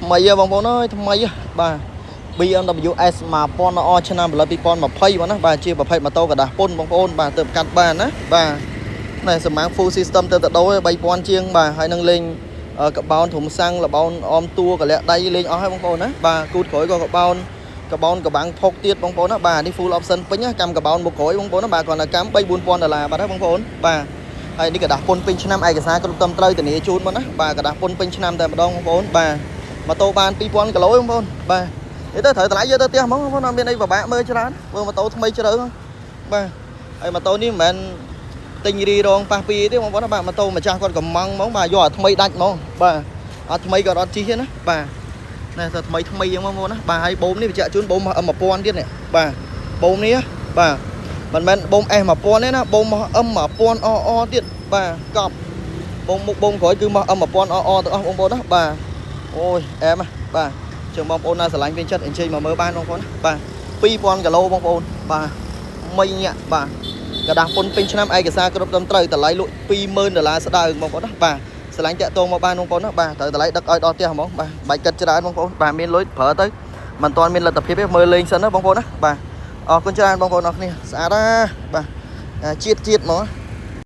ថ្មីបងប្អូនអើយថ្មីបាទ BMW S 1000 ល្អឆ្នាំផលិត2020បងណាបាទជាប្រភេទម៉ូតូกระดาษពុនបងប្អូនបាទទើបកាត់បានណាបាទណែសម្រាប់ full system ទៅដូរ3000ជាងបាទហើយនឹងលេងកបោនធំសាំងលបោនអមតួកលាក់ដៃលេងអស់ហើយបងប្អូនណាបាទគូតក្រោយក៏កបោនកបោនកបាំងផុកទៀតបងប្អូនណាបាទនេះ full option ពេញណាកម្មកបោនមុខក្រោយបងប្អូនណាបាទគ្រាន់តែកម្ម$3-4,000បាទបងប្អូនបាទហើយនេះกระดาษពុនពេញឆ្នាំឯកសារគ្រប់ត្រឹមត្រូវធានាជូនមកណាបាទกระดาษពុនពេញឆ្នាំតែម្ដងបងប្អូនបាទម៉ូតូបាន2000គីឡូបងប្អូនបាទនេះទៅត្រូវតម្លៃយកទៅផ្ទះហ្មងបងប្អូនអត់មានអីពិបាកមើលច្រើនមើលម៉ូតូថ្មីជ្រៅបាទហើយម៉ូតូនេះមិនមែនទិញរីរងប៉ះពីទេបងប្អូនបាទម៉ូតូម្ចាស់គាត់កំងហ្មងបាទយកអាថ្មីដាច់ហ្មងបាទអត់ថ្មីក៏អត់ជិះទេណាបាទណែទៅថ្មីអញ្ចឹងបងប្អូនណាបាទហើយបូមនេះបញ្ជាក់ជូនបូម M1000 ទៀតនេះបាទបូមនេះបាទមិនមែនបូម S1000 ទេណាបូម M1000 អទៀតបាទកប់បូមមុខបូមក្រោយគឺមក M1000 ទាំងអស់បងប្អូនណាបាទអូយអែមបាទជើងបងប្អូនណាស្រឡាញ់ពេញចិត្តអញ្ជើញមកមើលបានបងប្អូនណាបាទ2000គីឡូបងប្អូនបាទមីញាក់បាទกระดาษពុនពេញឆ្នាំឯកសារគ្រប់ត្រឹមត្រូវតម្លៃលក់$20000ស្ដើងបងប្អូនណាបាទស្រឡាញ់តាក់ទងមកបានបងប្អូនណាបាទត្រូវតម្លៃដឹកឲ្យដល់ផ្ទះហ្មងបាទបាច់គិតច្រើនបងប្អូនបាទមានលុយប្រើទៅមិនទាន់មានលទ្ធភាពទេមើលលេងសិនណាបងប្អូនណាបាទអរគុណច្រើនបងប្អូនអរគ្នាស្អាតណាបាទជាតិហ្មង